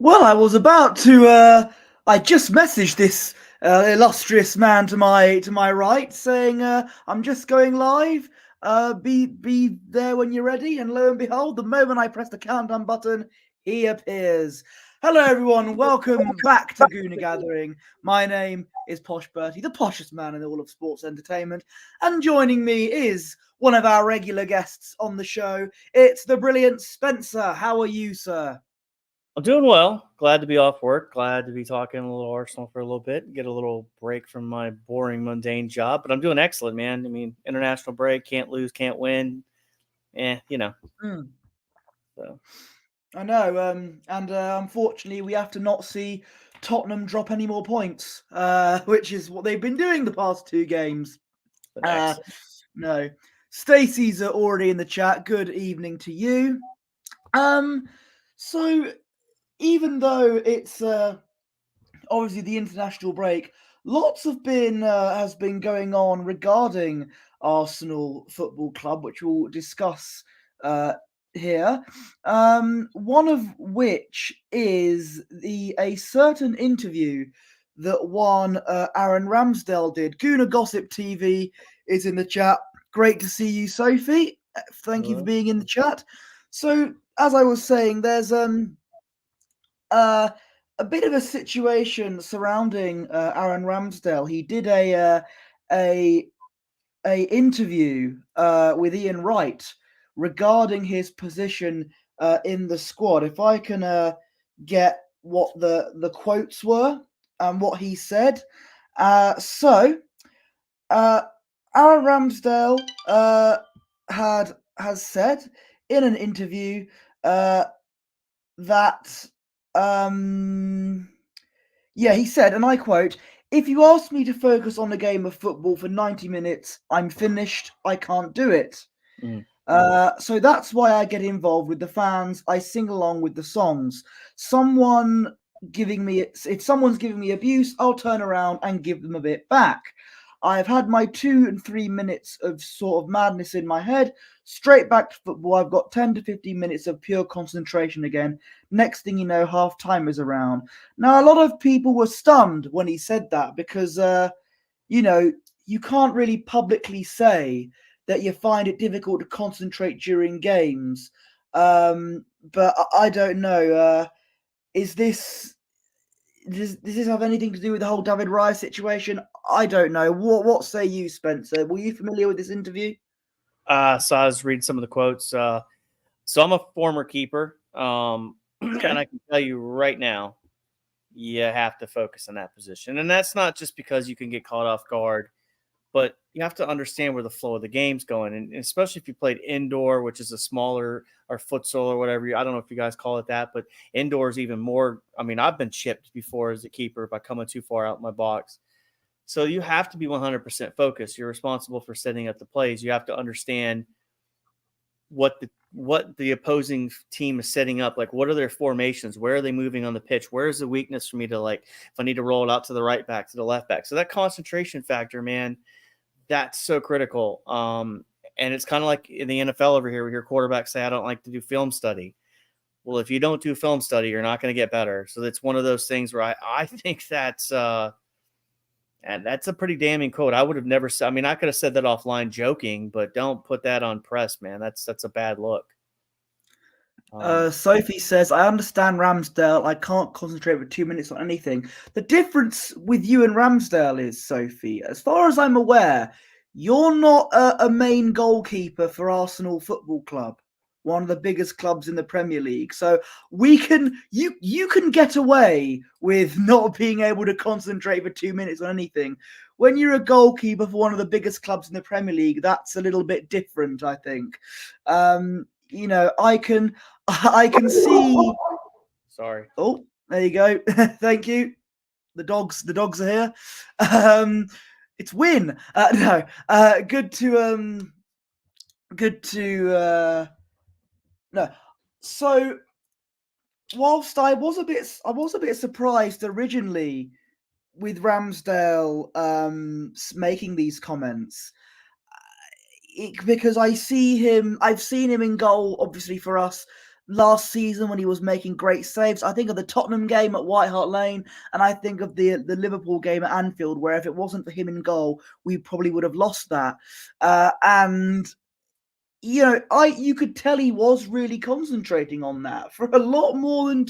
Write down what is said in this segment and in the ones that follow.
Well, I was about to. I just messaged this illustrious man to my right, saying, "I'm just going live. Be there when you're ready." And lo and behold, the moment I press the countdown button, he appears. Hello, everyone. Welcome back to Gooner Gathering. My name is PoshBertie, the poshest man in all of sports entertainment, and joining me is one of our regular guests on the show. It's the brilliant Spencer. How are you, sir? I'm doing well. Glad to be off work. Glad to be talking a little Arsenal for a little bit. Get a little break from my boring, mundane job. But I'm doing excellent, man. I mean, international break. Can't lose, can't win. Mm. So. I know, and unfortunately, we have to not see Tottenham drop any more points, which is what they've been doing the past two games. But excellent. No, Stacey's already in the chat. Good evening to you. So even though it's obviously the international break, lots has been going on regarding Arsenal Football Club, which we'll discuss here. One of which is a certain interview that one Aaron Ramsdale did. Gooner Gossip TV is in the chat. Great to see you, Sophie. Thank you for being in the chat. So, as I was saying, there's a bit of a situation surrounding Aaron Ramsdale. He did a interview with Ian Wright regarding his position in the squad. If I can get what the quotes were and what he said. So Aaron Ramsdale has said in an interview that he said, and I quote, "If you ask me to focus on a game of football for 90 minutes, I'm finished. I can't do it. So that's why I get involved with the fans. I sing along with the songs. If someone's giving me abuse, I'll turn around and give them a bit back. I've had my 2 and 3 minutes of sort of madness in my head. Straight back to football. I've got 10 to 15 minutes of pure concentration again. Next thing you know, half time is around." Now, a lot of people were stunned when he said that because, you can't really publicly say that you find it difficult to concentrate during games. But I don't know. Does this have anything to do with the whole David Raya situation? I don't know. What say you, Spencer? Were you familiar with this interview? So I was reading some of the quotes. So I'm a former keeper. Okay. And I can tell you right now, you have to focus on that position. And that's not just because you can get caught off guard, but you have to understand where the flow of the game's going. And especially if you played indoor, which is a smaller or futsal or whatever. I don't know if you guys call it that, but indoor is even more. I mean, I've been chipped before as a keeper by coming too far out my box. So you have to be 100% focused. You're responsible for setting up the plays. You have to understand what the opposing team is setting up. Like, what are their formations? Where are they moving on the pitch? Where is the weakness for me to, like, if I need to roll it out to the right back, to the left back? So that concentration factor, man, that's so critical. And it's kind of like in the NFL over here, we hear quarterbacks say, "I don't like to do film study." Well, if you don't do film study, you're not going to get better. So it's one of those things where I think that's and that's a pretty damning quote. I would have never said. I mean, I could have said that offline joking, but don't put that on press, man. That's a bad look. Sophie says, "I understand Ramsdale. I can't concentrate for 2 minutes on anything." The difference with you and Ramsdale is, Sophie, as far as I'm aware, you're not a main goalkeeper for Arsenal Football Club, one of the biggest clubs in the Premier League. So you can get away with not being able to concentrate for 2 minutes on anything. When you're a goalkeeper for one of the biggest clubs in the Premier League, that's a little bit different, I think. I can see. Sorry. Oh, there you go. Thank you. The dogs are here. It's Win. No. Good to no. So whilst I was a bit surprised originally with Ramsdale making these comments, because I've seen him in goal, obviously for us last season when he was making great saves. I think of the Tottenham game at White Hart Lane, and I think of the Liverpool game at Anfield, where if it wasn't for him in goal, we probably would have lost that. And you could tell he was really concentrating on that for a lot more than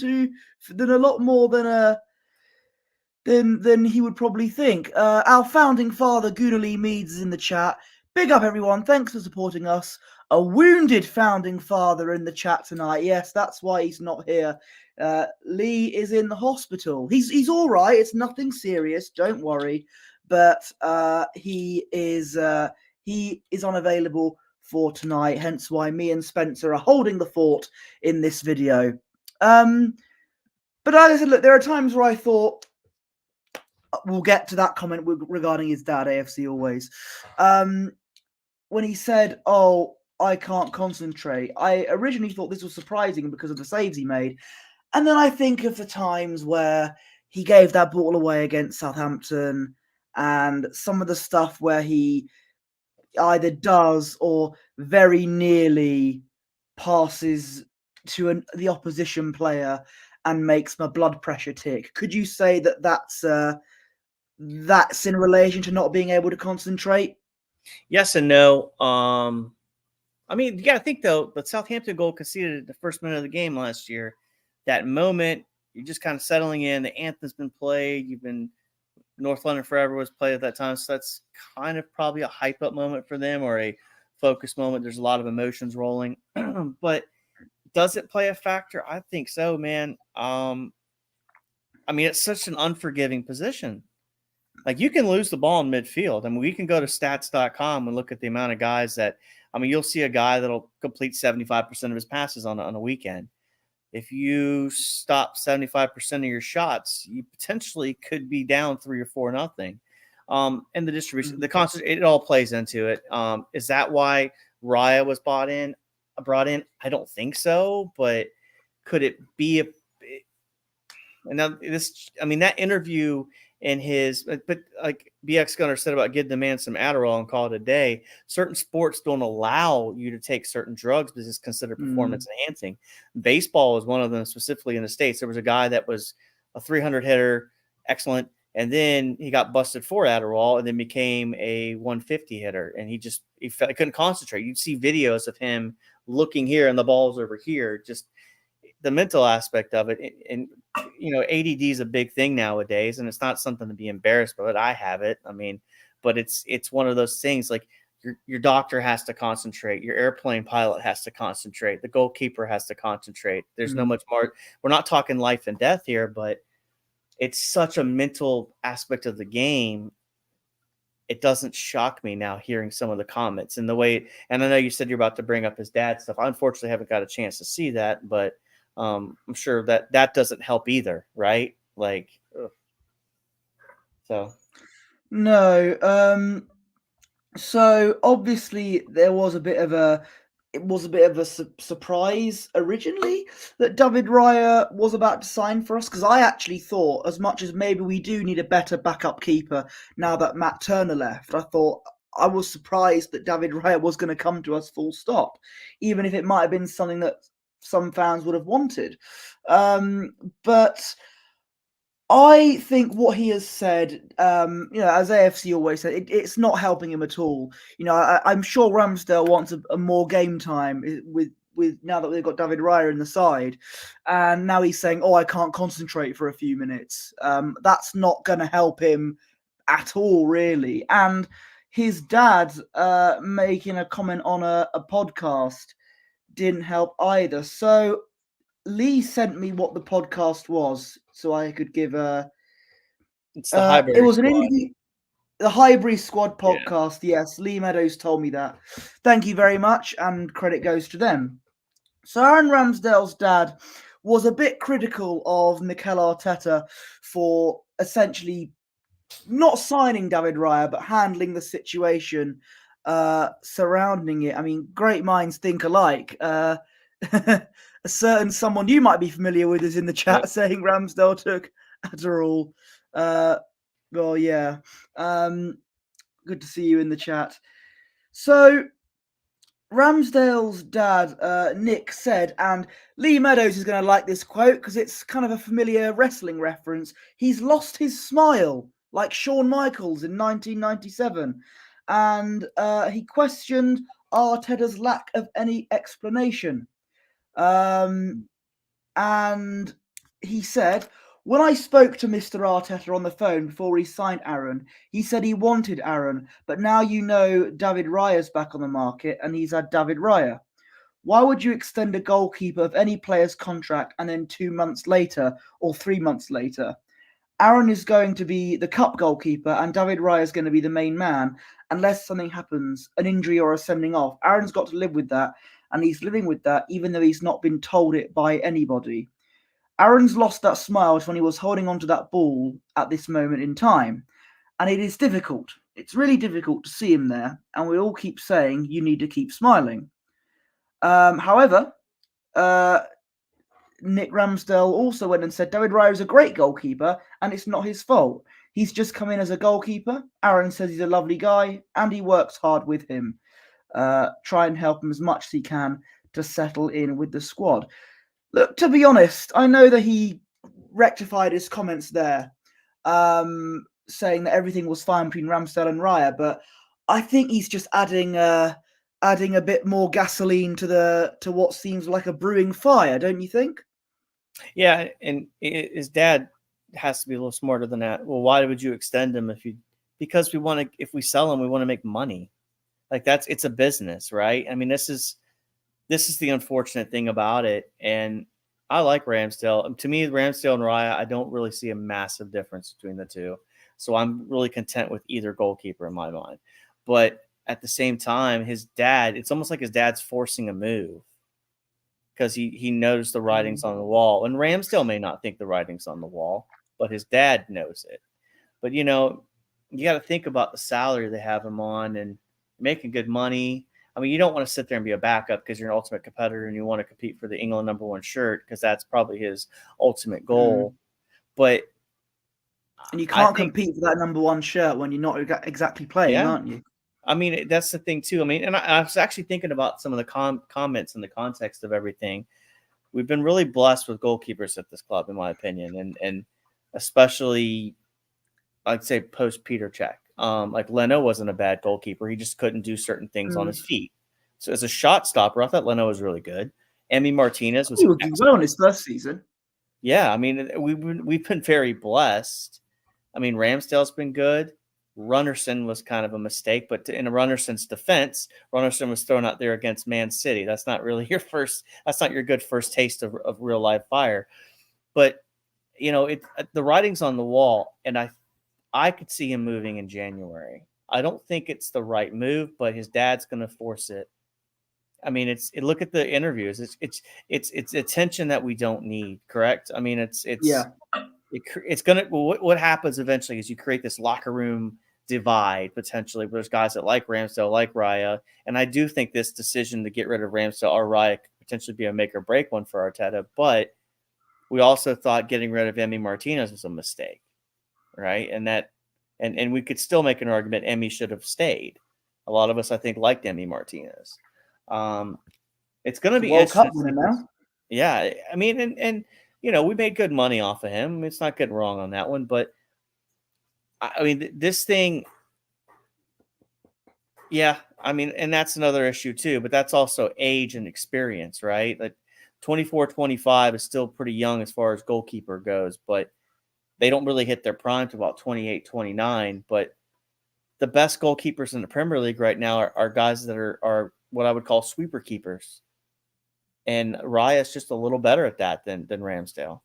he would probably think. Our founding father, Gunali Meads, is in the chat. Big up, everyone. Thanks for supporting us. A wounded founding father in the chat tonight. Yes, that's why he's not here. Lee is in the hospital. He's all right. It's nothing serious. Don't worry. But he is unavailable for tonight. Hence why me and Spencer are holding the fort in this video. But like I said, look, there are times where I thought, we'll get to that comment regarding his dad, AFC always. When he said, "Oh, I can't concentrate," I originally thought this was surprising because of the saves he made. And then I think of the times where he gave that ball away against Southampton and some of the stuff where he either does or very nearly passes to the opposition player and makes my blood pressure tick. Could you say that that's in relation to not being able to concentrate? Yes and no. I mean, you got to think though, the Southampton goal conceded at the first minute of the game last year. That moment, you're just kind of settling in. The anthem's been played. You've been North London Forever was played at that time, so that's kind of probably a hype up moment for them or a focus moment. There's a lot of emotions rolling, but does it play a factor? I think so, man. I mean, it's such an unforgiving position. Like, you can lose the ball in midfield. I mean, we can go to stats.com and look at the amount of guys that, I mean, you'll see a guy that'll complete 75% of his passes on a weekend. If you stop 75% of your shots, you potentially could be down 3 or 4-0. And the distribution, the concert, it all plays into it. Is that why Raya was brought in? I don't think so, but could it be and now this, I mean, that interview in his, but like BX Gunner said about give the man some Adderall and call it a day. Certain sports don't allow you to take certain drugs because it's considered performance enhancing. Baseball is one of them, specifically in the States. There was a guy that was a 300 hitter, excellent. And then he got busted for Adderall and then became a 150 hitter. And he couldn't concentrate. You'd see videos of him looking here and the ball's over here. Just the mental aspect of it. And ADD is a big thing nowadays, and it's not something to be embarrassed by, but I have it. I mean, but it's one of those things, like your doctor has to concentrate. Your airplane pilot has to concentrate. The goalkeeper has to concentrate. There's no much more. We're not talking life and death here, but it's such a mental aspect of the game. It doesn't shock me now hearing some of the comments and the way, and I know you said you're about to bring up his dad stuff. I unfortunately haven't got a chance to see that, but I'm sure that doesn't help either, right? Like, ugh. So no. So obviously there was a bit of a surprise originally that David Raya was about to sign for us, because I actually thought, as much as maybe we do need a better backup keeper now that Matt Turner left, I was surprised that David Raya was going to come to us full stop, even if it might have been something that some fans would have wanted. But I think what he has said, as AFC always said, it's not helping him at all. I'm sure Ramsdale wants a more game time with now that they've got David Raya in the side, and now he's saying, "Oh, I can't concentrate for a few minutes." That's not going to help him at all, really. And his dad making a comment on a podcast didn't help either. So Lee sent me what the podcast was, so I could give a. it's the Highbury It was an Squad. interview. The Highbury Squad podcast. Yeah. Yes, Lee Meadows told me that. Thank you very much, and credit goes to them. So Aaron Ramsdale's dad was a bit critical of Mikel Arteta for essentially not signing David Raya, but handling the situation surrounding it. I mean, great minds think alike. A certain someone you might be familiar with is in the chat saying Ramsdale took Adderall. Well, yeah. Good to see you in the chat. So Ramsdale's dad, Nick, said, and Lee Meadows is going to like this quote because it's kind of a familiar wrestling reference. He's lost his smile, like Shawn Michaels in 1997. And he questioned Arteta's lack of any explanation. And he said, when I spoke to Mr. Arteta on the phone before he signed Aaron, he said he wanted Aaron, but now you know David Raya's back on the market and he's had David Raya. Why would you extend a goalkeeper of any player's contract and then 2 months later or 3 months later? Aaron is going to be the cup goalkeeper and David Raya is going to be the main man unless something happens, an injury or a sending off. Aaron's got to live with that, and he's living with that even though he's not been told it by anybody. Aaron's lost that smile when he was holding onto that ball at this moment in time. And it is difficult. It's really difficult to see him there. And we all keep saying you need to keep smiling. However, Nick Ramsdale also went and said David Raya is a great goalkeeper and it's not his fault. He's just come in as a goalkeeper. Aaron says he's a lovely guy and he works hard with him. Try and help him as much as he can to settle in with the squad. Look, to be honest, I know that he rectified his comments there, saying that everything was fine between Ramsdale and Raya, but I think he's just adding a bit more gasoline to what seems like a brewing fire, don't you think? Yeah, and his dad has to be a little smarter than that. Well, why would you extend him because we want to, if we sell him, we want to make money. Like it's a business, right? I mean, this is the unfortunate thing about it. And I like Ramsdale. To me, Ramsdale and Raya, I don't really see a massive difference between the two. So I'm really content with either goalkeeper in my mind. But at the same time, his dad, it's almost like his dad's forcing a move because he noticed the writings on the wall. And Ramsdale may not think the writings on the wall, but his dad knows it. But, you got to think about the salary they have him on and making good money. I mean, you don't want to sit there and be a backup because you're an ultimate competitor and you want to compete for the England #1 shirt because that's probably his ultimate goal. But and you can't compete for that #1 shirt when you're not exactly playing, aren't you? I mean, that's the thing too. I mean, and I was actually thinking about some of the comments in the context of everything. We've been really blessed with goalkeepers at this club, in my opinion, and especially, I'd say post Peter Cech. Like Leno wasn't a bad goalkeeper. He just couldn't do certain things on his feet. So as a shot stopper, I thought Leno was really good. Emi Martinez was well in his first season. Yeah, I mean, we've been very blessed. I mean, Ramsdale's been good. Runnerson was kind of a mistake, but in Runnerson's defense, Runnerson was thrown out there against Man City. That's not really that's not your good first taste of real live fire. But, the writing's on the wall, and I could see him moving in January. I don't think it's the right move, but his dad's going to force it. I mean, look at the interviews. It's attention that we don't need. Correct. I mean, it's gonna. What happens eventually is you create this locker room divide potentially. Where there's guys that like Ramsdale, like Raya, and I do think this decision to get rid of Ramsdale or Raya could potentially be a make or break one for Arteta. But we also thought getting rid of Emi Martinez was a mistake, right? And we could still make an argument Emi should have stayed. A lot of us, I think, liked Emi Martinez. It's going to be World Cup winner now. Yeah, I mean, and we made good money off of him. It's not getting wrong on that one, but I mean, this thing, yeah, I mean, and that's another issue too, but that's also age and experience, right? Like 24, 25 is still pretty young as far as goalkeeper goes, but they don't really hit their prime to about 28, 29. But the best goalkeepers in the Premier League right now are guys that are what I would call sweeper keepers. And Raya is just a little better at that than Ramsdale.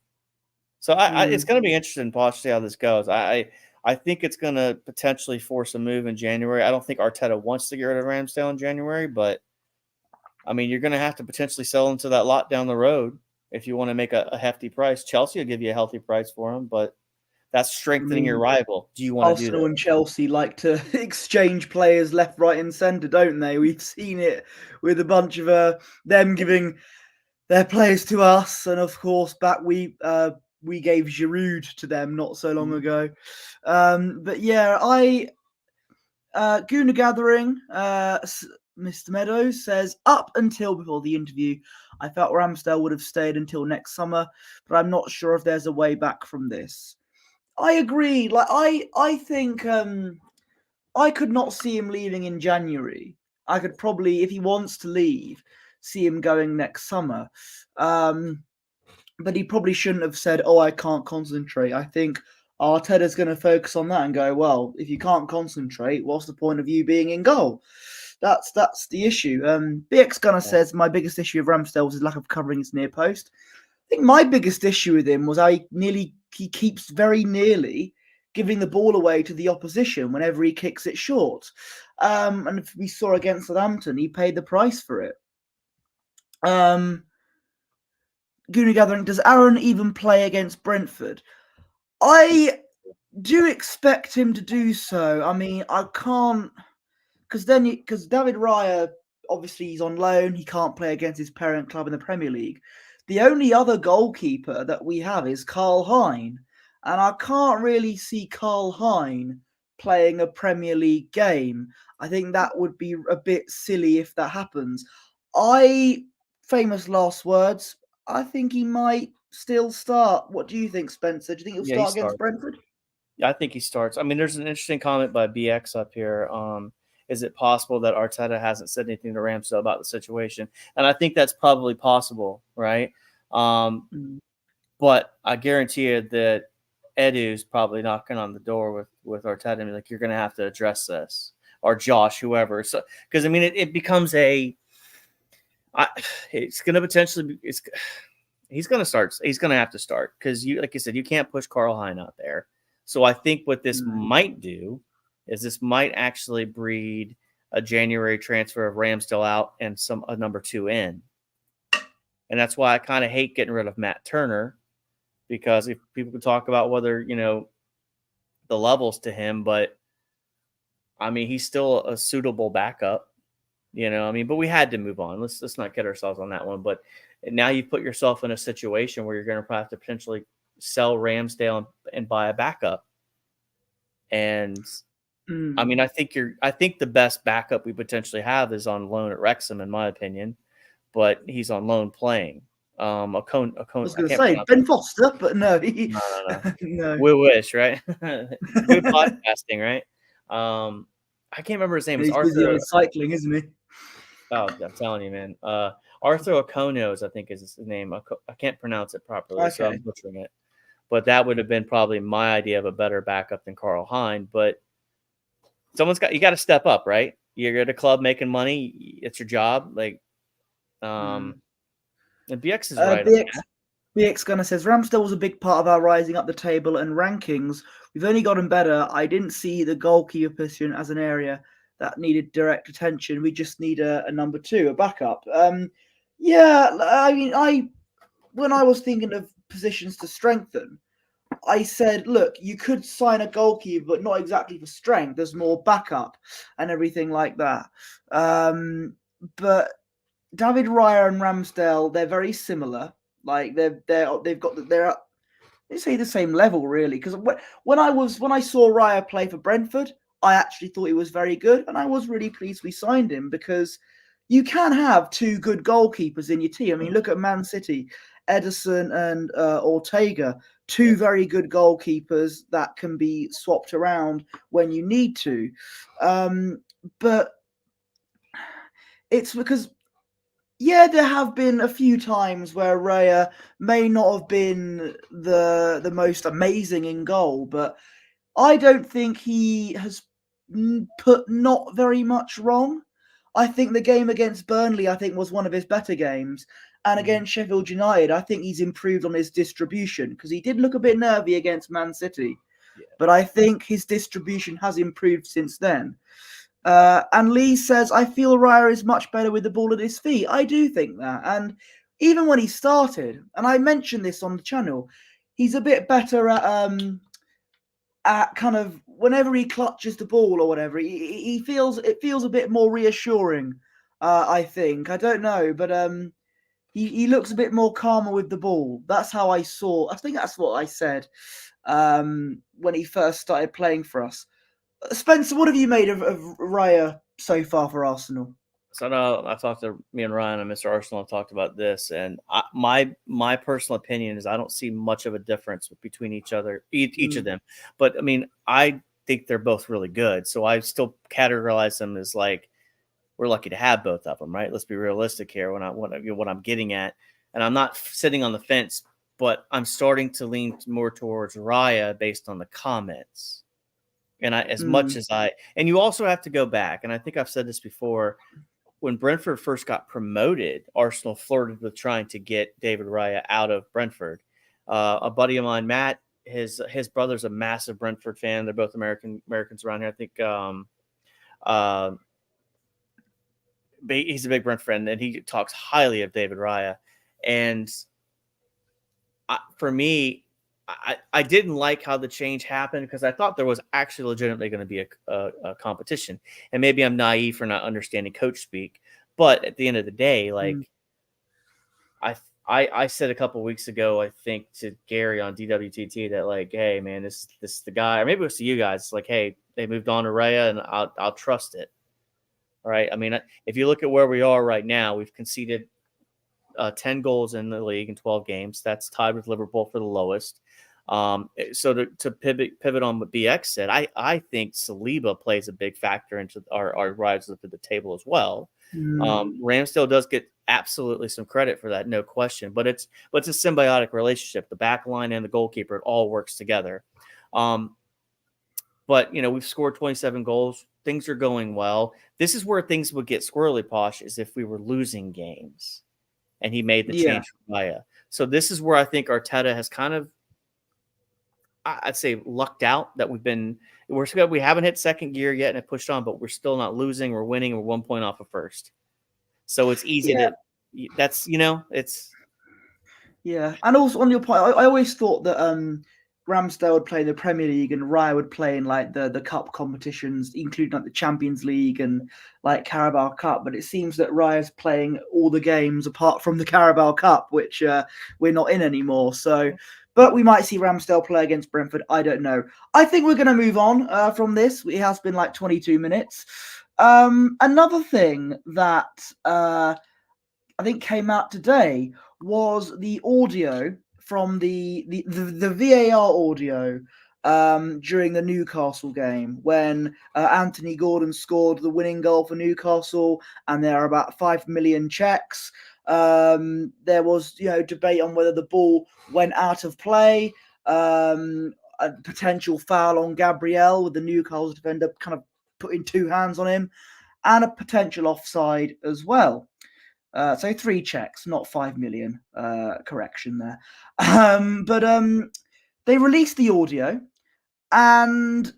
So it's going to be interesting, Posh, to see how this goes. I think it's going to potentially force a move in January. I don't think Arteta wants to get rid of Ramsdale in January, but I mean, you're going to have to potentially sell him to that lot down the road if you want to make a hefty price. Chelsea will give you a healthy price for him, but that's strengthening your rival. Do you want to do that? Arsenal and Chelsea like to exchange players left, right, and centre, don't they? We've seen it with a bunch of them giving their players to us, and of course, we gave Giroud to them not so long ago. But yeah, Gooner Gathering Mr. Meadows says, up until before the interview, I felt Ramsdale would have stayed until next summer, but I'm not sure if there's a way back from this. I agree. Like I think I could not see him leaving in January. I could probably, if he wants to leave, see him going next summer. But he probably shouldn't have said, "Oh, I can't concentrate." I think Arteta's going to focus on that and go, "Well, if you can't concentrate, what's the point of you being in goal?" That's the issue. BX Gunner says my biggest issue of Ramsdale was his lack of covering his near post. I think my biggest issue with him was he keeps very nearly giving the ball away to the opposition whenever he kicks it short. And if we saw against Southampton, he paid the price for it. Goonie Gathering, does Aaron even play against Brentford? I do expect him to do so. I mean, I can't, because David Raya, obviously he's on loan. He can't play against his parent club in the Premier League. The only other goalkeeper that we have is Carl Hein. And I can't really see Carl Hein playing a Premier League game. I think that would be a bit silly if that happens. Famous last words, I think he might still start. What do you think, Spencer? Do you think he'll start against Brentford? Yeah, I think he starts. I mean, there's an interesting comment by BX up here. Is it possible that Arteta hasn't said anything to Ramsdale about the situation? And I think that's probably possible, right? But I guarantee you that Edu's probably knocking on the door with Arteta and be like, you're going to have to address this, or Josh, whoever. So, because I mean, it becomes it's going to potentially he's going to start. He's going to have to start because like you said, you can't push Carl Hein out there. So I think what this might do is this might actually breed a January transfer of Ramsdale out and a number 2 in. And that's why I kind of hate getting rid of Matt Turner, because if people can talk about whether, the levels to him, but I mean, he's still a suitable backup, but we had to move on. Let's not get ourselves on that one. But now you put yourself in a situation where you're going to have to potentially sell Ramsdale and buy a backup. And I mean, I think the best backup we potentially have is on loan at Wrexham, in my opinion, but he's on loan playing. I was going to say Ben Foster, but no. No. We wish, right? Good podcasting, right? I can't remember his name. He's busy on cycling, isn't he? Oh, I'm telling you, man. Arthur Okonos, I think is his name. I can't pronounce it properly, so I'm butchering it. But that would have been probably my idea of a better backup than Carl Hein. But you got to step up, right? You're at a club making money. It's your job. Like, and BX is right. BX Gunner says Ramsdale was a big part of our rising up the table and rankings. We've only gotten better. I didn't see the goalkeeper position as an area that needed direct attention. We just need a number 2, a backup. Yeah, I mean, when I was thinking of positions to strengthen, I said, look, you could sign a goalkeeper, but not exactly for strength. There's more backup and everything like that. But David Raya and Ramsdale, they're very similar. Like they're they say the same level really. Because when I saw Raya play for Brentford, I actually thought he was very good, and I was really pleased we signed him, because you can have 2 good goalkeepers in your team. I mean, look at Man City, Ederson and Ortega, 2 very good goalkeepers that can be swapped around when you need to. But it's because, yeah, there have been a few times where Raya may not have been the most amazing in goal, but I don't think he has put not very much wrong. I think the game against Burnley, was one of his better games. And against Sheffield United, I think he's improved on his distribution, because he did look a bit nervy against Man City. Yeah. But I think his distribution has improved since then. And Lee says, I feel Raya is much better with the ball at his feet. I do think that. And even when he started, and I mentioned this on the channel, he's a bit better at kind of whenever he clutches the ball or whatever, it feels a bit more reassuring. I think. I don't know, but he looks a bit more calmer with the ball. That's how I saw. I think that's what I said when he first started playing for us. Spencer, what have you made of Raya so far for Arsenal? So no, I've talked to me and Ryan and Mr. Arsenal have talked about this, and my personal opinion is I don't see much of a difference between each of them. But I mean, I think they're both really good, so I still categorize them as like we're lucky to have both of them, right? Let's be realistic here. What I'm getting at, and I'm not sitting on the fence, but I'm starting to lean more towards Raya based on the comments. And and you also have to go back, and I think I've said this before. When Brentford first got promoted, Arsenal flirted with trying to get David Raya out of Brentford. A buddy of mine, Matt, his brother's a massive Brentford fan. They're both Americans around here. I think he's a big Brentford fan, and he talks highly of David Raya. And for me, I didn't like how the change happened because I thought there was actually legitimately going to be a competition. And maybe I'm naive for not understanding coach speak. But at the end of the day, like I said a couple weeks ago, I think to Gary on DWTT that like, hey man, this is the guy, or maybe it was to you guys. It's like, hey, they moved on to Raya, and I'll trust it. All right. I mean, if you look at where we are right now, we've conceded 10 goals in the league in 12 games. That's tied with Liverpool for the lowest. So to pivot on what BX said, I think Saliba plays a big factor into our rise up to the table as well. Ramsdale does get absolutely some credit for that, no question. But it's a symbiotic relationship. The back line and the goalkeeper, it all works together. But we've scored 27 goals. Things are going well. This is where things would get squirrely, Posh, is if we were losing games. And he made the change for Raya. So this is where I think Arteta has kind of, I'd say, lucked out that we haven't hit second gear yet and it pushed on, but we're still not losing. We're winning. We're 1 point off of first. So it's easy it's. Yeah. And also on your point, I always thought that Ramsdale would play in the Premier League and Raya would play in like the cup competitions, including like the Champions League and like Carabao Cup. But it seems that Raya's playing all the games apart from the Carabao Cup, which we're not in anymore. So, but we might see Ramsdale play against Brentford. I don't know. I think we're going to move on from this. It has been like 22 minutes. Another thing that I think came out today was the audio from the VAR audio during the Newcastle game when Anthony Gordon scored the winning goal for Newcastle, and there are about 5 million checks. There was debate on whether the ball went out of play, a potential foul on Gabriel with the Newcastle defender kind of putting two hands on him, and a potential offside as well. So 3 checks, not 5 million. Correction there. But they released the audio, and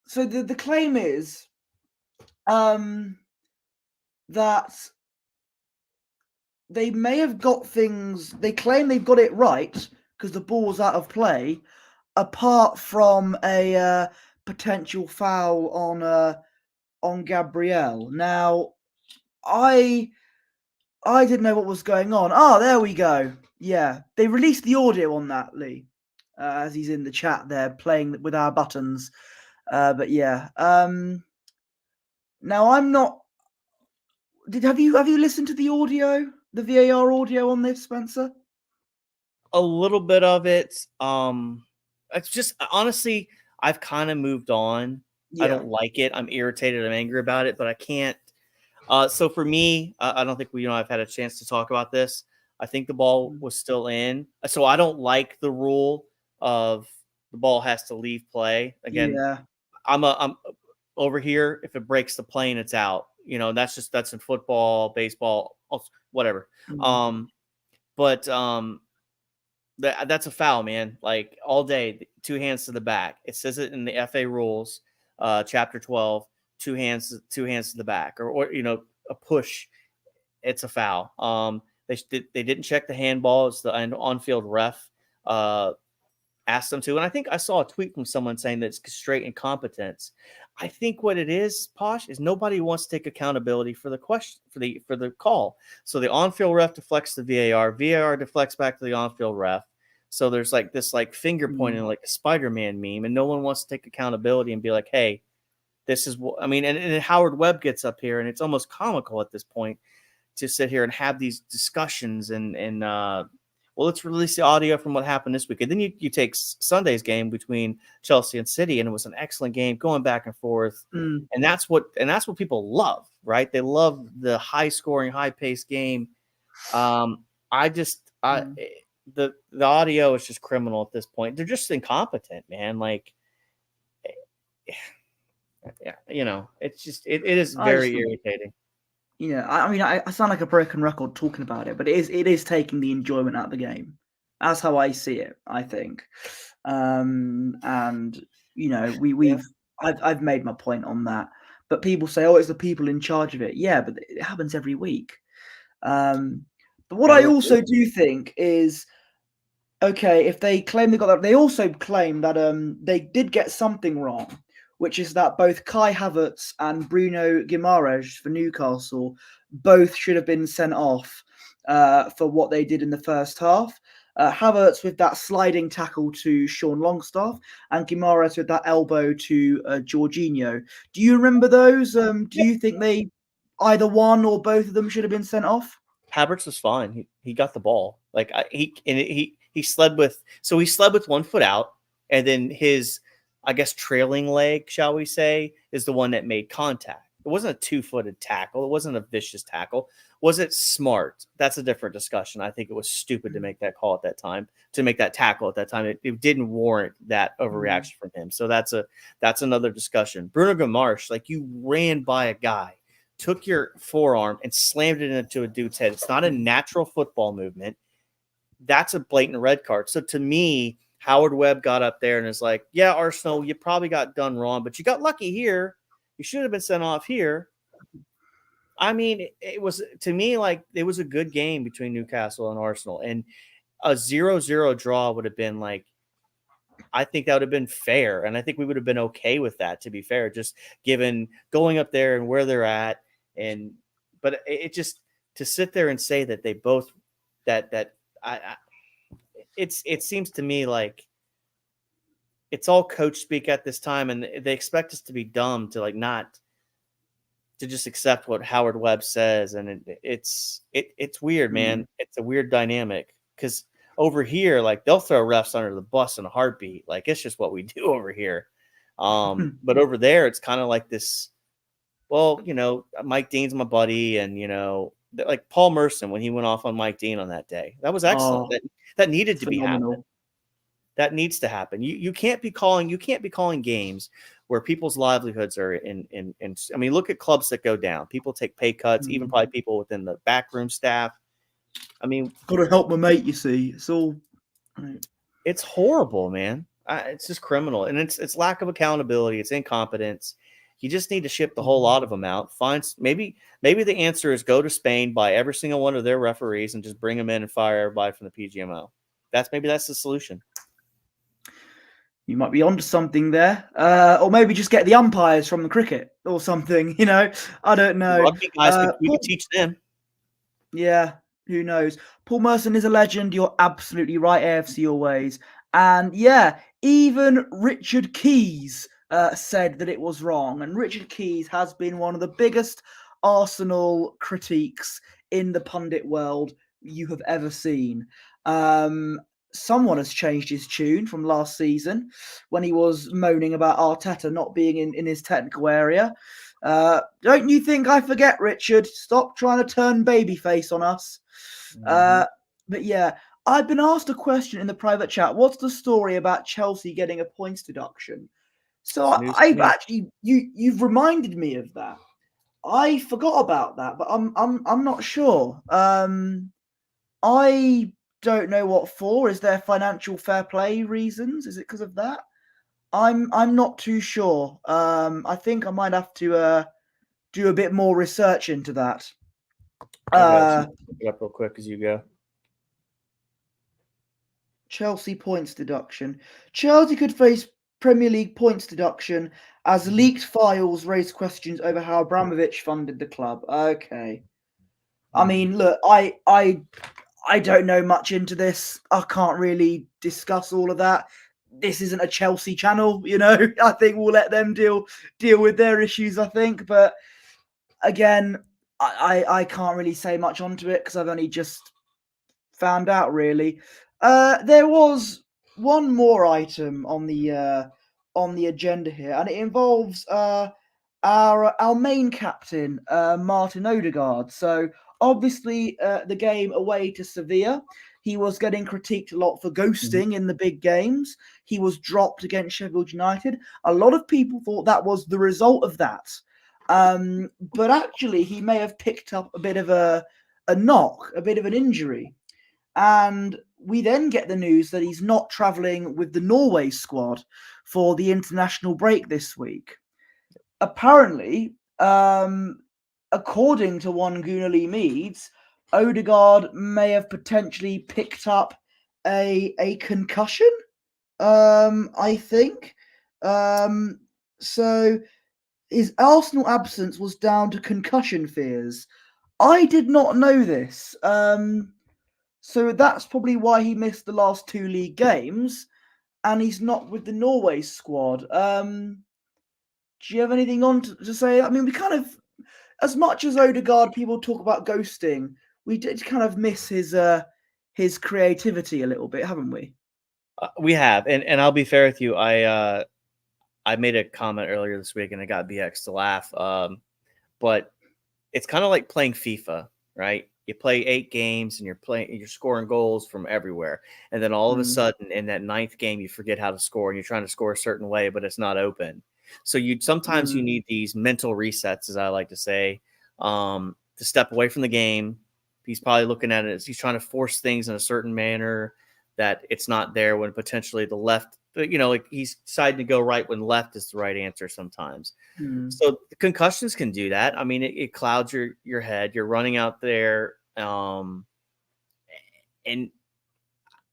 so the claim is that they may have got things. They claim they've got it right because the ball was out of play, apart from a potential foul on Gabriel. Now, I didn't know what was going on. Oh, there we go. Yeah, they released the audio on that, Lee, as he's in the chat there playing with our buttons. But yeah, now I'm not. Have you listened to the audio, the VAR audio on this, Spencer? A little bit of it. It's just honestly, I've kind of moved on. Yeah. I don't like it. I'm irritated. I'm angry about it, but I can't. So for me, I don't think I've had a chance to talk about this. I think the ball was still in. So I don't like the rule of the ball has to leave play. Again, I'm over here. If it breaks the plane, it's out. That's in football, baseball, whatever. But that's a foul, man. Like all day, 2 hands to the back. It says it in the FA rules, chapter 12. 2 hands to the back, or a push. It's a foul. They didn't check the handball. It's the on-field ref asked them to, and I think I saw a tweet from someone saying that it's straight incompetence. I think what it is, Posh, is nobody wants to take accountability for the question for the call. So the on-field ref deflects the VAR. VAR deflects back to the on-field ref. So there's like this finger pointing like a Spider-Man meme, and no one wants to take accountability and be like, hey, this is what I mean. And Howard Webb gets up here, and it's almost comical at this point to sit here and have these discussions and well, let's release the audio from what happened this week. And then you take Sunday's game between Chelsea and City, and it was an excellent game going back and forth. And that's what people love, right? They love the high scoring, high paced game. The audio is just criminal at this point. They're just incompetent, man. Like, you know, it's just it is very irritating. Yeah, I mean, I sound like a broken record talking about it, but it is taking the enjoyment out of the game. That's how I see it, I think. And you know, I've made my point on that. But people say, "Oh, it's the people in charge of it." Yeah, but it happens every week. But what I also do think is, okay, if they claim they got that, they also claim that they did get something wrong, which is that both Kai Havertz and Bruno Guimaraes for Newcastle both should have been sent off for what they did in the first half. Havertz with that sliding tackle to Sean Longstaff, and Guimaraes with that elbow to Jorginho. Do you remember those? Do you think they either one or both of them should have been sent off? Havertz was fine. He got the ball. Like he slid with 1 foot out, and then his, I guess, trailing leg, shall we say, is the one that made contact. It wasn't a 2-footed tackle. It wasn't a vicious tackle. Was it smart? That's a different discussion. I think it was stupid to make that call at that time, to make that tackle at that time. It didn't warrant that overreaction from him. So that's another discussion. Bruno Guimaraes, like, you ran by a guy, took your forearm and slammed it into a dude's head. It's not a natural football movement. That's a blatant red card. So to me, Howard Webb got up there and is like, yeah, Arsenal, you probably got done wrong, but you got lucky here. You should have been sent off here. I mean, it was, to me, like, it was a good game between Newcastle and Arsenal. And a 0-0 draw would have been, like, I think that would have been fair. And I think we would have been okay with that, to be fair, just given going up there and where they're at. But it just, to sit there and say that they both, it seems to me like it's all coach speak at this time, and they expect us to be dumb to, like, not to just accept what Howard Webb says. And it's weird, man. It's a weird dynamic, because over here, like, they'll throw refs under the bus in a heartbeat. Like, it's just what we do over here. But over there, it's kind of like this, well, you know, Mike Dean's my buddy, and, you know, like Paul Merson, when he went off on Mike Dean on that day, that was excellent. That needed to be happening. That needs to happen. You can't be calling games where people's livelihoods are in. I mean, look at clubs that go down. People take pay cuts, even probably people within the backroom staff. I mean, got to help my mate. You see, it's horrible, man. It's just criminal, and it's lack of accountability. It's incompetence. You just need to ship the whole lot of them out. Maybe the answer is go to Spain, buy every single one of their referees, and just bring them in and fire everybody from the PGMO. That's the solution. You might be onto something there, or maybe just get the umpires from the cricket or something. You know, I don't know. Rugby guys, we could teach them. Yeah, who knows? Paul Merson is a legend. You're absolutely right. AFC always. And yeah, even Richard Keys said that it was wrong. And Richard Keys has been one of the biggest Arsenal critiques in the pundit world you have ever seen. Someone has changed his tune from last season when he was moaning about Arteta not being in his technical area. Don't you think I forget, Richard? Stop trying to turn babyface on us. But yeah, I've been asked a question in the private chat. What's the story about Chelsea getting a points deduction? So I've actually, you've reminded me of that. I forgot about that, but I'm not sure. I don't know what for. Is there financial fair play reasons? Is it because of that? I'm not too sure. I think I might have to do a bit more research into that. Look it up real quick as you go. Chelsea points deduction. Chelsea could face Premier League points deduction as leaked files raise questions over how Abramovich funded the club. Okay. I mean, look, I don't know much into this. I can't really discuss all of that. this isn't a Chelsea channel, I think we'll let them deal with their issues, I think. But again, I can't really say much onto it because I've only just found out, really. There was one more item on the agenda here, and it involves our main captain, Martin Odegaard. So obviously, the game away to Sevilla, he was getting critiqued a lot for ghosting in the big games. He was dropped against Sheffield United. A lot of people thought that was the result of that. But actually, he may have picked up a bit of a knock, a bit of an injury. And we then get the news that he's not travelling with the Norway squad for the international break this week. Apparently, according to one Gunnar Meads, Odegaard may have potentially picked up a concussion, I think. So his Arsenal absence was down to concussion fears. I did not know this. So that's probably why he missed the last 2 league games, and he's not with the Norway squad. Do you have anything on to say? I mean, we kind of, as much as Odegaard, people talk about ghosting, we did kind of miss his creativity a little bit, haven't we? We have, and I'll be fair with you. I made a comment earlier this week, and I got BX to laugh. But it's kind of like playing FIFA, right? You play 8 games, and you're scoring goals from everywhere, and then all of a sudden, in that 9th game, you forget how to score, and you're trying to score a certain way, but it's not open. So sometimes you need these mental resets, as I like to say, to step away from the game. He's probably looking at it as he's trying to force things in a certain manner that it's not there when potentially the left, like he's deciding to go right when left is the right answer sometimes. So concussions can do that. I mean, it clouds your head. You're running out there. And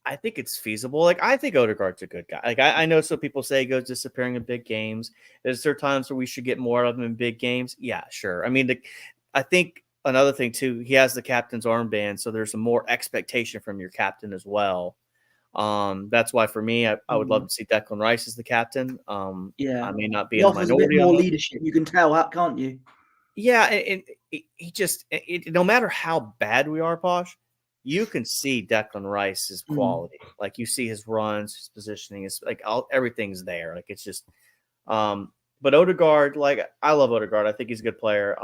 I think it's feasible. Like, I think Odegaard's a good guy. Like, I know some people say he goes disappearing in big games. Is there times where we should get more of him in big games? Yeah, sure. I mean, I think another thing too, he has the captain's armband, so there's a more expectation from your captain as well. That's why for me, I would love to see Declan Rice as the captain. Yeah, I may not be he in the offers a minority bit more on that. leadership. You can tell that, can't you? Yeah, and he just no matter how bad we are, Posh, you can see Declan Rice's quality. Like, you see his runs, his positioning, is like everything's there. Like, it's just. But Odegaard, like, I love Odegaard. I think he's a good player.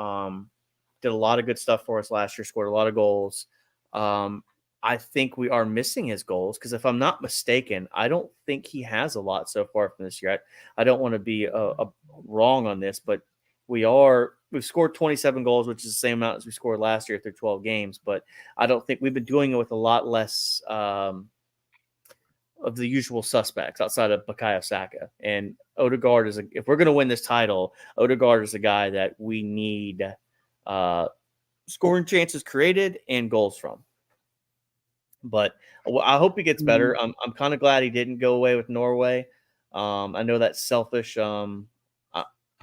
Did a lot of good stuff for us last year. Scored a lot of goals. I think we are missing his goals because, if I'm not mistaken, I don't think he has a lot so far from this year. I don't want to be wrong on this, but we've scored 27 goals, which is the same amount as we scored last year through 12 games. But I don't think we've been doing it with a lot less of the usual suspects outside of Bukayo Saka. And Odegaard if we're going to win this title, Odegaard is a guy that we need scoring chances created and goals from. But I hope he gets better. I'm kind of glad he didn't go away with Norway. I know that's selfish.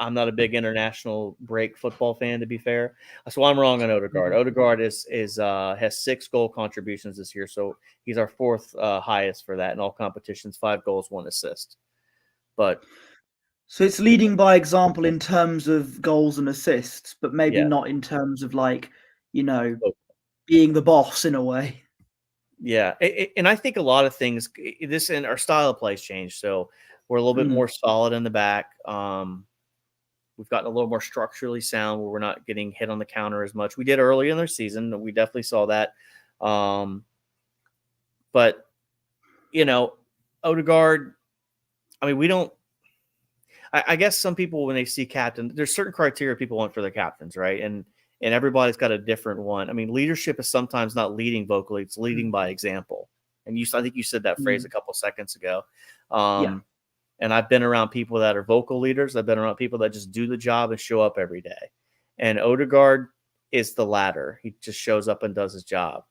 I'm not a big international break football fan, to be fair. So I'm wrong on Odegaard. Odegaard has 6 goal contributions this year, so he's our 4th highest for that in all competitions. 5 goals, 1 assist. But so it's leading by example in terms of goals and assists, but maybe not in terms of, like, being the boss in a way. Yeah, and I think a lot of things, this and our style of play's changed. So we're a little bit more solid in the back. We've gotten a little more structurally sound where we're not getting hit on the counter as much. We did early in their season. We definitely saw that. But, Odegaard, I mean, we don't – I guess some people, when they see captain, there's certain criteria people want for their captains, right? And everybody's got a different one. I mean, leadership is sometimes not leading vocally. It's leading by example. And I think you said that phrase a couple seconds ago. And I've been around people that are vocal leaders. I've been around people that just do the job and show up every day. And Odegaard is the latter. He just shows up and does his job.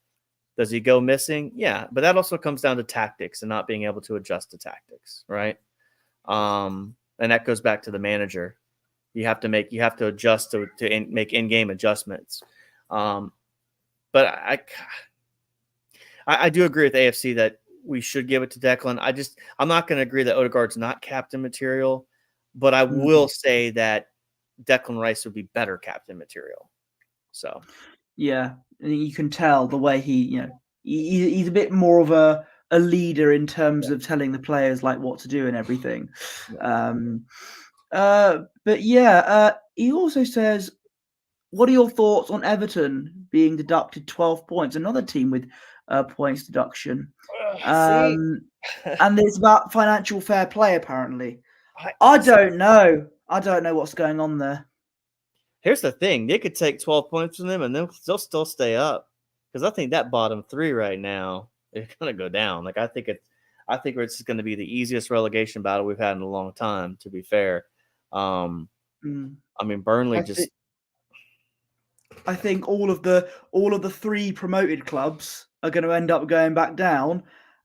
Does he go missing? Yeah. But that also comes down to tactics and not being able to adjust to tactics, right? And that goes back to the manager. You have to adjust to make in-game adjustments. But I do agree with AFC that we should give it to Declan. I'm not going to agree that Odegaard's not captain material, but I will say that Declan Rice would be better captain material. So yeah, you can tell the way he's a bit more of a leader in terms of telling the players like what to do and everything. But yeah, he also says, what are your thoughts on Everton being deducted 12 points? Another team with points deduction. And it's about financial fair play, apparently. I don't know. I don't know what's going on there. Here's the thing. They could take 12 points from them and they'll still stay up. Because I think that bottom three right now is going to go down. Like I think it's going to be the easiest relegation battle we've had in a long time, to be fair. I mean, Burnley I think all of the three promoted clubs are going to end up going back down,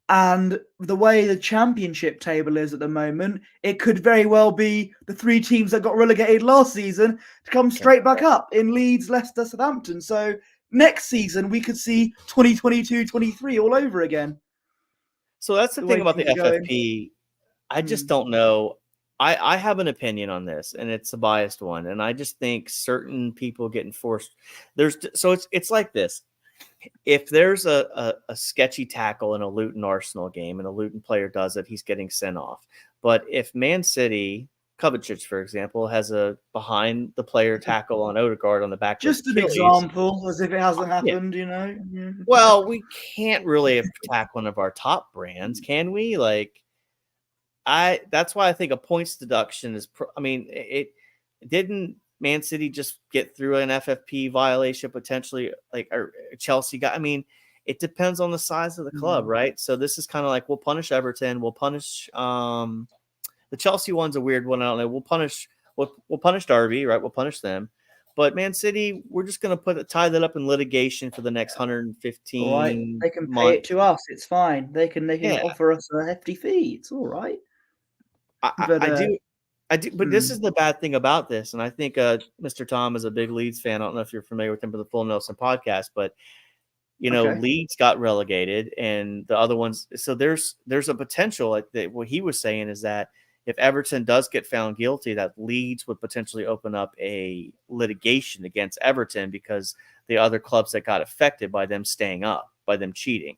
and the way the championship table is at the moment, it could very well be the three teams that got relegated last season to come straight back up in Leeds, Leicester, Southampton. So next season we could see 2022-23 all over again. So that's the thing about the FFP. I just don't know. I have an opinion on this, and it's a biased one. And I just think certain people getting forced. It's like this. If there's a sketchy tackle in a Luton Arsenal game and a Luton player does it, he's getting sent off. But if Man City, Kovacic, for example, has a behind the player tackle on Odegaard on the back, just an example, as if it hasn't happened, Well, we can't really attack one of our top brands, can we? That's why I think a points deduction is. It didn't Man City just get through an FFP violation potentially, or Chelsea got. It depends on the size of the club, right? So this is kind of like we'll punish Everton, we'll punish the Chelsea one's a weird one. I don't know. We'll punish Derby, right? We'll punish them. But Man City, we're just going to tie that up in litigation for the next 115. All right. They can pay it to us. It's fine. They can offer us a hefty fee. It's all right. I do. But this is the bad thing about this, and I think Mr. Tom is a big Leeds fan. I don't know if you're familiar with him for the Full Nelson podcast, but Leeds got relegated, and the other ones. So there's a potential. What he was saying is that if Everton does get found guilty, that Leeds would potentially open up a litigation against Everton because the other clubs that got affected by them staying up, by them cheating.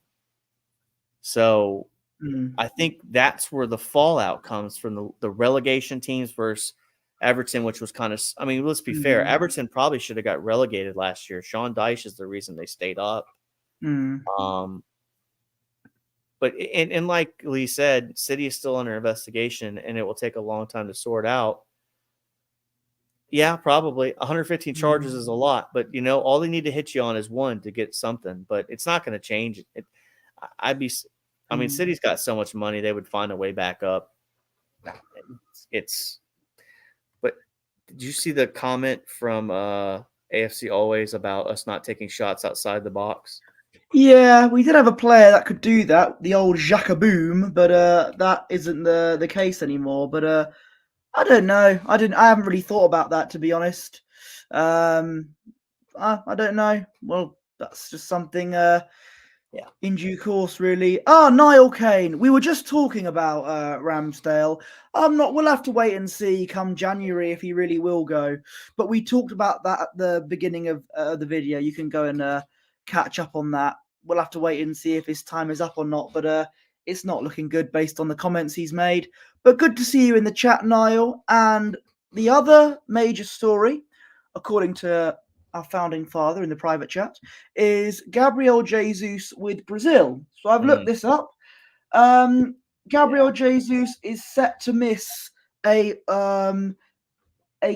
So I think that's where the fallout comes from the relegation teams versus Everton, which was kind of, let's be fair. Everton probably should have got relegated last year. Sean Dyche is the reason they stayed up. But like Lee said, City is still under investigation, and it will take a long time to sort out. Yeah, probably 115 charges is a lot, but all they need to hit you on is one to get something. But it's not going to change it. City's got so much money; they would find a way back up. But did you see the comment from AFC Always about us not taking shots outside the box? Yeah, we did have a player that could do that, the old Jackaboom, but that isn't the case anymore. But I don't know. I haven't really thought about that, to be honest. I don't know. Well, that's just something in due course, really. Niall Kane. We were just talking about Ramsdale. We'll have to wait and see come January if he really will go. But we talked about that at the beginning of the video. You can go and catch up on that. We'll have to wait and see if his time is up or not. But it's not looking good based on the comments he's made. But good to see you in the chat, Niall. And the other major story, according to our founding father in the private chat, is Gabriel Jesus with Brazil. So I've looked this up. Gabriel Jesus is set to miss a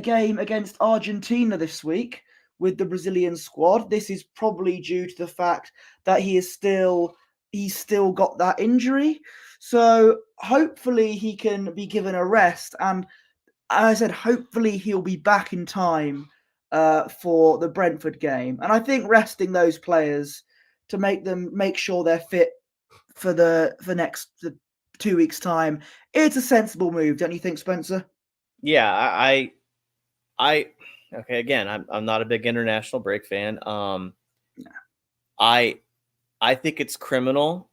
game against Argentina this week with the Brazilian squad. This is probably due to the fact that he's still got that injury. So hopefully he can be given a rest. And as I said, hopefully he'll be back in time for the Brentford game. And I think resting those players to make sure they're fit for next 2 weeks' time, it's a sensible move, don't you think, Spencer? Yeah, okay. Again, I'm not a big international break fan. I think it's criminal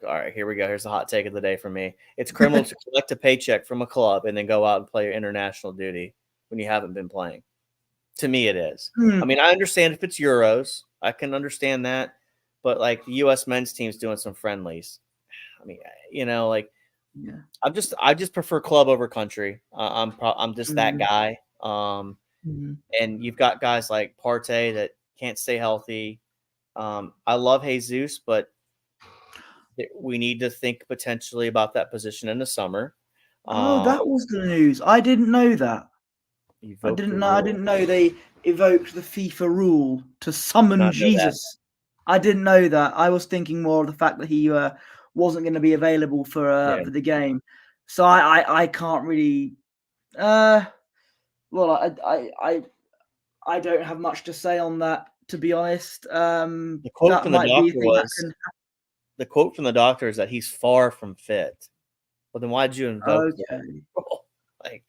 all right, here we go. Here's the hot take of the day for me. It's criminal to collect a paycheck from a club and then go out and play your international duty when you haven't been playing. To me, it is. I mean, I understand if it's Euros. I can understand that. But, like, the U.S. men's team's doing some friendlies. I mean, like, I just prefer club over country. I'm just that guy. And you've got guys like Partey that can't stay healthy. I love Jesus, but we need to think potentially about that position in the summer. That was the news. I didn't know that. I didn't know they evoked the FIFA rule to summon Jesus. I didn't know that. I was thinking more of the fact that he wasn't going to be available for the game. So I can't really. Well, I don't have much to say on that, to be honest. The quote from the doctor is that he's far from fit. Well, then why'd you invoke that? Like,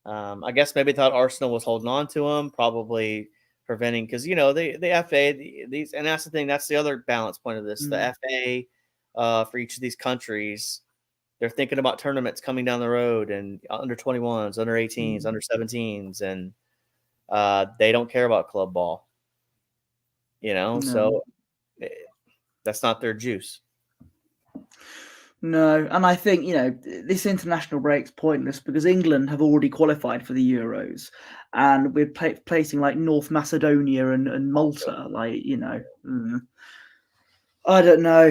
I guess maybe thought Arsenal was holding on to him, probably preventing, because the FA, these, and that's the thing. That's the other balance point of this. The FA, for each of these countries, they're thinking about tournaments coming down the road, and under 21s, under 18s, under 17s, and they don't care about club ball. So that's not their juice. No, and I think, this international break's pointless because England have already qualified for the Euros, and we're placing like North Macedonia and Malta. I don't know.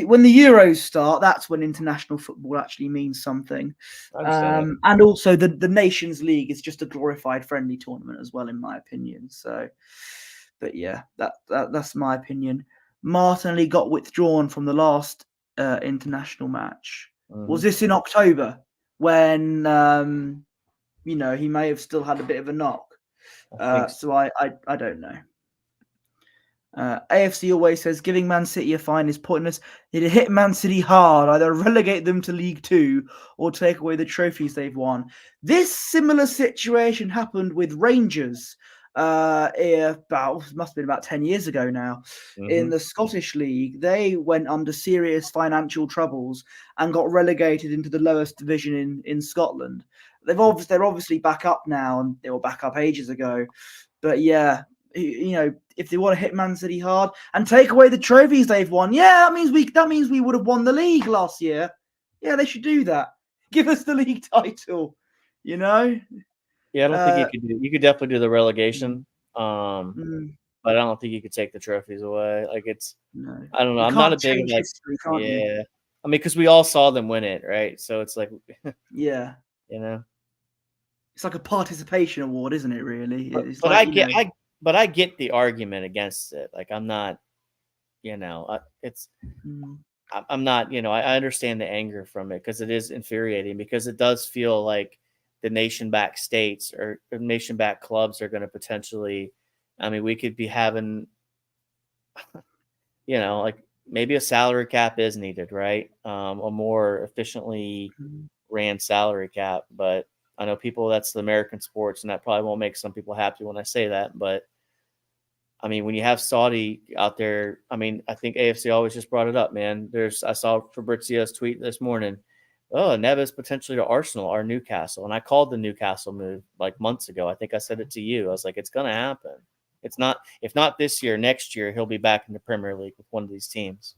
When the Euros start, that's when international football actually means something. And also the Nations League is just a glorified friendly tournament as well, in my opinion. So, but yeah, that's my opinion. Martinelli got withdrawn from the last international match. Was this in October when he may have still had a bit of a knock? So I don't know. AFC always says giving Man City a fine is pointless. It'd hit Man City hard, either relegate them to League 2 or take away the trophies they've won. This similar situation happened with Rangers must have been about 10 years ago now. In the Scottish League, they went under serious financial troubles and got relegated into the lowest division in Scotland. They're obviously back up now, and they were back up ages ago. But yeah, if they want to hit Man City hard and take away the trophies they've won, that means we would have won the league last year. Yeah, they should do that. Give us the league title. Yeah, I don't think you could definitely do the relegation. But I don't think you could take the trophies away. Like, I don't know. I'm not a big history, I mean, because we all saw them win it, right? So it's like, it's like a participation award, isn't it? Really, but I get the argument against it. Like, I'm not, I'm not, I understand the anger from it because it is infuriating, because it does feel like the nation-backed states or nation-backed clubs are going to potentially, I mean, we could be having, like, maybe a salary cap is needed, right? A more efficiently ran salary cap. But I know that's the American sports, and that probably won't make some people happy when I say that. But I mean, when you have Saudi out there, I mean, I think AFC always just brought it up, man. I saw Fabrizio's tweet this morning. Oh, Neves potentially to Arsenal or Newcastle. And I called the Newcastle move like months ago. I think I said it to you. I was like, it's going to happen. It's not, if not this year, next year, he'll be back in the Premier League with one of these teams.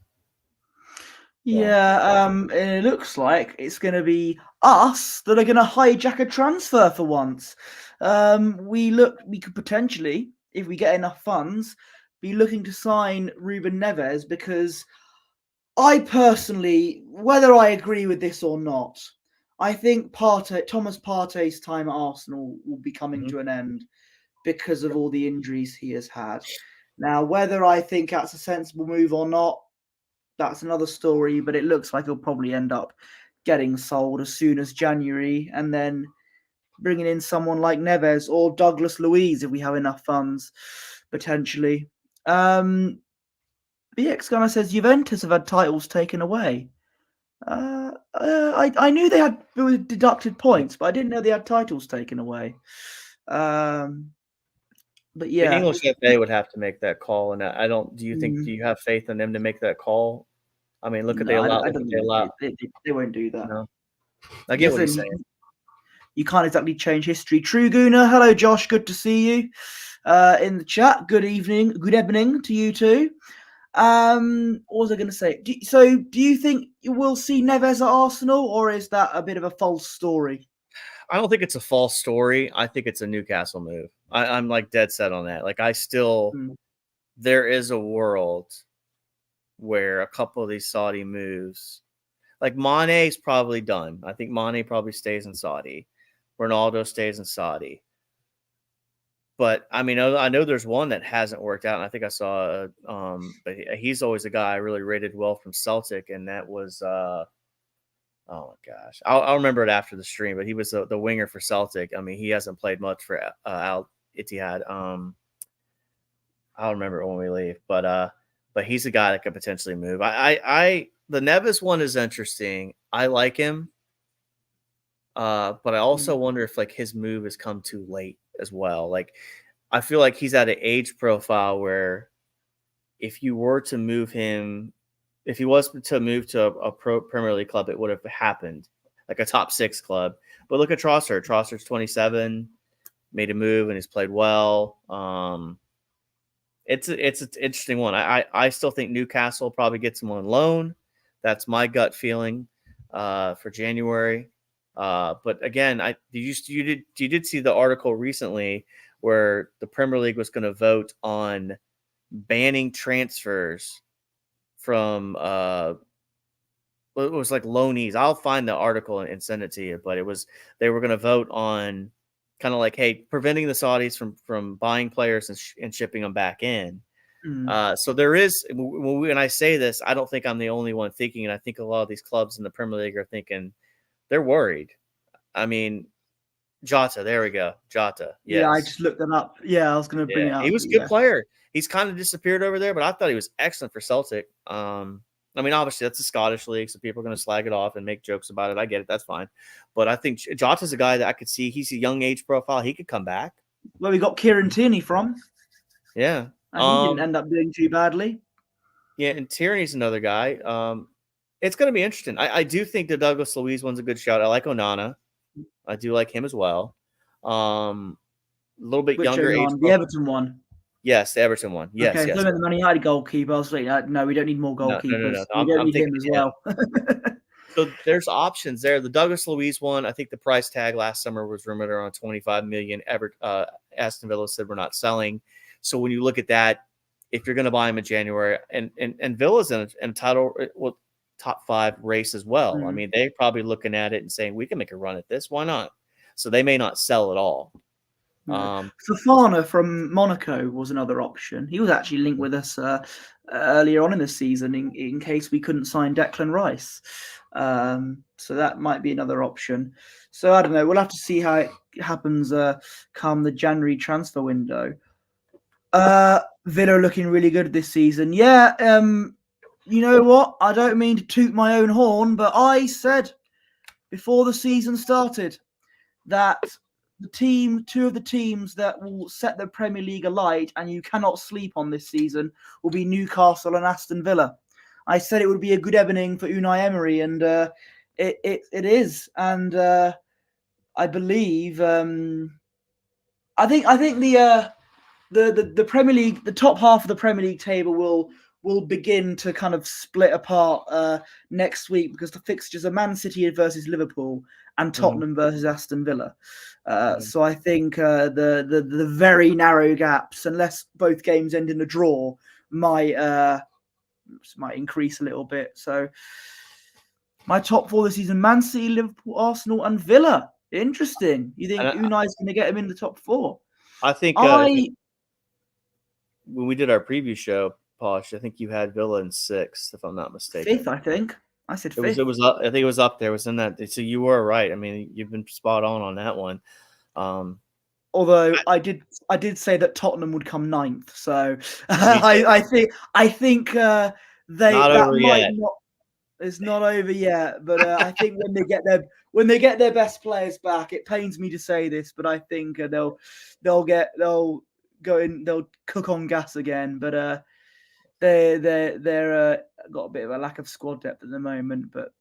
And it looks like it's going to be us that are going to hijack a transfer for once. We could potentially, if we get enough funds, be looking to sign Ruben Neves, because I personally, whether I agree with this or not, I think Thomas Partey's time at Arsenal will be coming to an end because of all the injuries he has had. Now, whether I think that's a sensible move or not, that's another story, but it looks like he'll probably end up getting sold as soon as January, and then bringing in someone like Neves or Douglas Luiz if we have enough funds, potentially. BX Gunner says Juventus have had titles taken away. I knew they had deducted points, but I didn't know they had titles taken away. But yeah, the English FA would have to make that call, and I don't. Do you think? Do you have faith in them to make that call? I mean, look at No, they I allow. don't think they won't do that. No, I get what you're saying. You can't exactly change history. True Gooner, hello Josh, good to see you in the chat. Good evening to you too. What was I going to say? Do you think you will see Neves at Arsenal, or is that a bit of a false story? I don't think it's a false story. I think it's a Newcastle move. I'm like dead set on that. Like there is a world where a couple of these Saudi moves, like Mane's probably done. I think Mane probably stays in Saudi. Ronaldo stays in Saudi. But I mean, I know there's one that hasn't worked out, and I think I saw, but he's always a guy I really rated well from Celtic, and that was, oh my gosh, I'll remember it after the stream. But he was the winger for Celtic. I mean, he hasn't played much for Al Ittihad. I'll remember it when we leave, but he's a guy that could potentially move. The Neves one is interesting. I like him, but I also wonder if like his move has come too late as well. Like, I feel like he's at an age profile where if you were to move him, if he was to move to a pro Premier League club, it would have happened, like a top 6 club. But look at Trossard. Trossard's 27, made a move, and he's played well. It's an interesting one. I still think Newcastle probably gets him on loan. That's my gut feeling for January. But again, you did see the article recently where the Premier League was going to vote on banning transfers from it was like loanees. I'll find the article and send it to you. But they were going to vote on kind of like, hey, preventing the Saudis from buying players and shipping them back in. So there is, when I say this, I don't think I'm the only one thinking, and I think a lot of these clubs in the Premier League are thinking they're worried. I mean, Jota, there we go. Jota. Yes. Yeah, I just looked them up. Yeah, I was going to bring it up. He was a good player. He's kind of disappeared over there, but I thought he was excellent for Celtic. I mean, obviously, that's a Scottish league, so people are going to slag it off and make jokes about it. I get it. That's fine. But I think Jota's a guy that I could see. He's a young age profile. He could come back. Where we got Kieran Tierney from. Yeah. And he didn't end up doing too badly. Yeah, and Tierney's another guy. It's going to be interesting. I do think the Douglas Luiz one's a good shout. I like Onana. I do like him as well. A little bit younger age. The Everton one. Yes, the Everton one. Yes, okay, yes. So the Man United goalkeeper. I was like, no, we don't need more goalkeepers. No. We don't need him as well. So there's options there. The Douglas Luiz one, I think the price tag last summer was rumored around $25 million. Aston Villa said we're not selling. So when you look at that, if you're going to buy him in January, and Villa's in a title, top 5 race as well. I mean, they're probably looking at it and saying we can make a run at this. Why not? So they may not sell at all. Fofana from Monaco was another option. He was actually linked with us earlier on in the season in case we couldn't sign Declan Rice. So that might be another option. So I don't know. We'll have to see how it happens come the January transfer window. Villa looking really good this season. Yeah. You know what? I don't mean to toot my own horn, but I said before the season started that two of the teams that will set the Premier League alight and you cannot sleep on this season will be Newcastle and Aston Villa. I said it would be a good evening for Unai Emery, and it is. And I believe I think the Premier League, the top half of the Premier League table will begin to kind of split apart next week because the fixtures are Man City versus Liverpool and Tottenham versus Aston Villa. So I think the very narrow gaps, unless both games end in a draw, might increase a little bit. So my top 4 this season: Man City, Liverpool, Arsenal, and Villa. Interesting. You think Unai's going to get him in the top 4? I think when we did our preview show, Posh, I think you had Villa in 6th, if I'm not mistaken. 5th, I think. I said 5th. It was up. I think it was up there. It was in that. So you were right. I mean, you've been spot on that one. Although I did say that Tottenham would come 9th. So I think it's not over yet. But I think when they get their best players back, it pains me to say this, but I think they'll cook on gas again. But they're got a bit of a lack of squad depth at the moment, but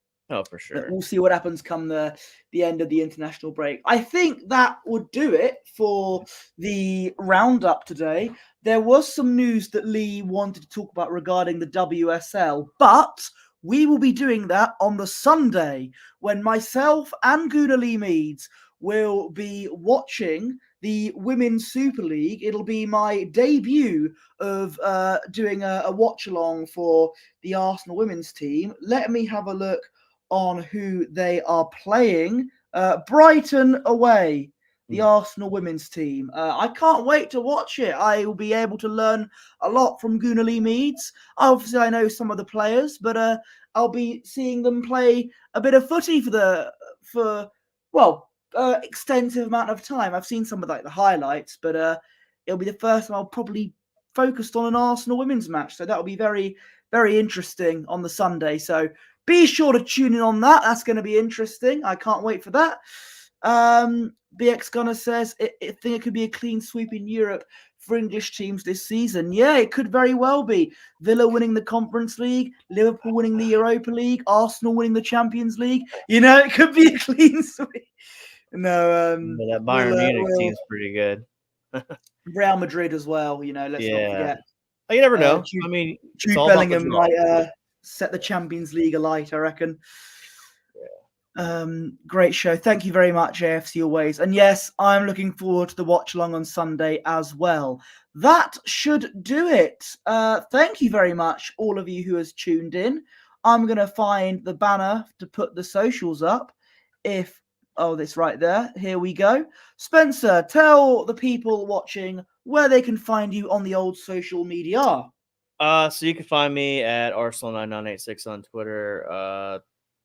for sure. we'll see what happens come the end of the international break. I think that would do it for the roundup today. There was some news that Lee wanted to talk about regarding the WSL, but we will be doing that on the Sunday when myself and Guna Lee Meads will be watching the Women's Super League. It'll be my debut of doing a watch along for the Arsenal women's team. Let me have a look on who they are playing. Brighton away, the Arsenal women's team. I can't wait to watch it. I will be able to learn a lot from Guna Lee Meads. Obviously, I know some of the players, but I'll be seeing them play a bit of footy for extensive amount of time. I've seen some of the highlights, but it'll be the first time I'll probably focused on an Arsenal women's match. So that'll be very, very interesting on the Sunday. So be sure to tune in on that. That's going to be interesting. I can't wait for that. BX Gunner says, I think it could be a clean sweep in Europe for English teams this season. Yeah, it could very well be. Villa winning the Conference League, Liverpool winning the Europa League, Arsenal winning the Champions League. It could be a clean sweep. No, that Bayern Munich team's pretty good. Real Madrid as well. Let's not forget. You never know. Jude Bellingham might set the Champions League alight, I reckon. Great show. Thank you very much, AFC always. And yes, I'm looking forward to the watch along on Sunday as well. That should do it. Thank you very much, all of you who has tuned in. I'm going to find the banner to put the socials up. That's right there. Here we go. Spencer, tell the people watching where they can find you on the old social media. So you can find me at Arsenal9986 on Twitter.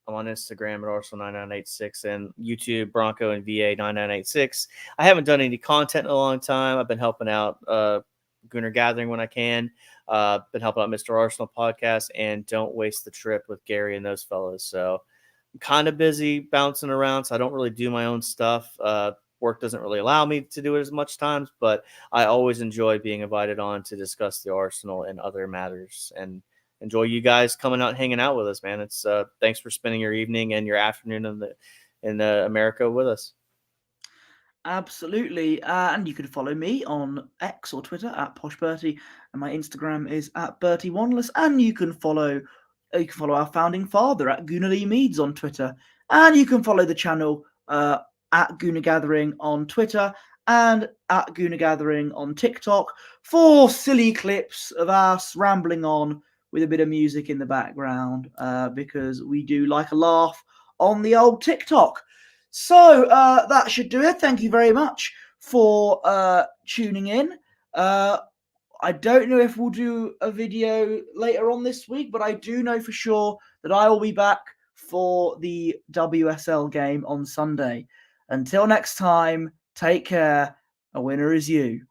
I'm on Instagram at Arsenal9986 and YouTube Bronco and VA9986. I haven't done any content in a long time. I've been helping out Gooner Gathering when I can. Been helping out Mr. Arsenal podcast and Don't Waste the Trip with Gary and those fellas. So I'm kind of busy bouncing around, so I don't really do my own stuff. Work doesn't really allow me to do it as much times, but I always enjoy being invited on to discuss the Arsenal and other matters, and enjoy you guys coming out and hanging out with us, man. It's thanks for spending your evening and your afternoon in America with us. Absolutely. And you can follow me on X or Twitter at PoshBertie, and my Instagram is at Bertie Wanless. And you can follow our founding father at Guna Lee Meads on Twitter. And you can follow the channel at Gooner Gathering on Twitter and at Gooner Gathering on TikTok for silly clips of us rambling on with a bit of music in the background, because we do like a laugh on the old TikTok. So that should do it. Thank you very much for tuning in. I don't know if we'll do a video later on this week, but I do know for sure that I will be back for the WSL game on Sunday. Until next time, take care. A winner is you.